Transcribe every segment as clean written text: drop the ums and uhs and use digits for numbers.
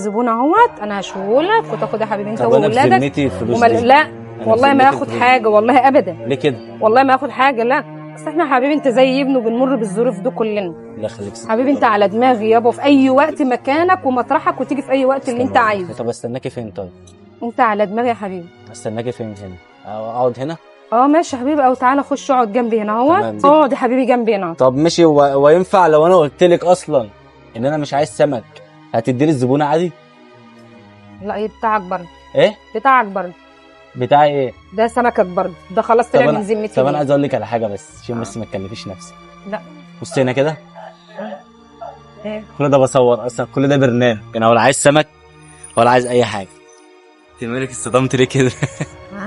زبون اهوت، انا هشوهولك وتاخد يا حبيبي انت وولادك. لا والله ما هاخد حاجه، والله ابدا. ليه كده؟ والله ما هاخد حاجه، لا. بس احنا يا حبيبي انت زي ابنه، بنمر بالظروف دي كلنا. الله يخليك حبيبي انت على دماغي يابا، في اي وقت مكانك ومطرحك، وتيجي في اي وقت اللي انت عايزه. طب استناكي فين طيب؟ انت على دماغي يا حبيبي. استناكي فين هنا؟ اقعد هنا؟ ماشي يا حبيبي، او تعالى خش اقعد جنبي هنا اهوت. اقعد يا حبيبي جنبي هنا. طب ماشي، وينفع لو انا قلت لك اصلا ان انا مش عايز سمك هتديني الزبونه عادي؟ لا ايه بتاعك برضه. ايه؟ بتاعك برضه. بتاعي ايه؟ ده سمكك برضه، ده خلاص طلع من ذمتي. طب انا عايز اقول لك على حاجه بس عشان بس ما تكلفيش نفسك. لا بصي هنا كده. ايه؟ كل ده بصور اصلا، كل ده برنامج، انا ولا عايز سمك ولا عايز اي حاجه. انت مالك اصطدمت ليه كده؟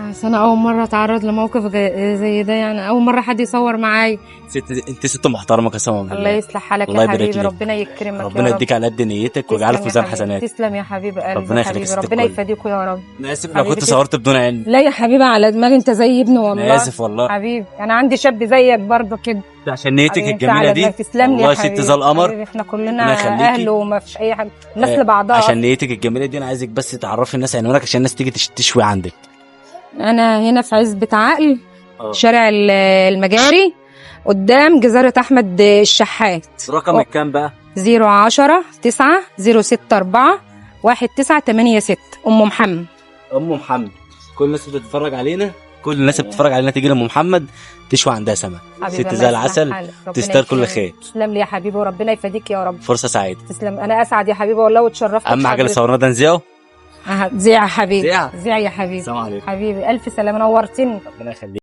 بس انا اول مره اتعرض لموقف زي ده، يعني اول مره حد يصور معايا. انت ست محترمه قسما بالله. الله يصلح حالك الله يا يبارك حبيبي، لك. ربنا يكرمك ربنا يا يديك على قد نيتك ويجعلك في ميزان حسناتك. تسلم يا حبيبي قلبي. ربنا يخليك حبيبي ربنا يفديكوا يا رب. انا اسف لو كنت صورت بدون علم. لا يا حبيبي على دماغي، انت زي ابني والله. انا اسف والله حبيبي، انا عندي شاب زيك برضه كده. عشان نيتك الجميله دي. تسلم لي والله يا حبيبي. ست زي القمر. احنا كلنا اهل وما فيش اي حاجه، الناس لبعضها. عشان نيتك الجميله دي انا عايزك بس تعرفي الناس عنوانك عشان الناس تيجي تشوي عندك. انا هنا في عزبة عقل، شارع المجاري، قدام جزيرة احمد الشحات. رقمك كام بقى؟ 010 9 064 1986. ام محمد. ام محمد. كل الناس بتتفرج علينا، كل الناس بتتفرج علينا تيجي لام محمد تشوي عندها سمك. ست زي العسل، تستاهل كل خير. تسلم لي يا حبيبي وربنا يفديك يا رب. فرصه سعيده. تسلم، انا اسعد يا حبيبي والله واتشرفت. اهم حاجه اللي صورناه ده نذيعه. زيع يا حبيبي. زيع يا حبيبي. السلام عليكم. حبيبي الف سلامه، نورتني. ربنا يخليك.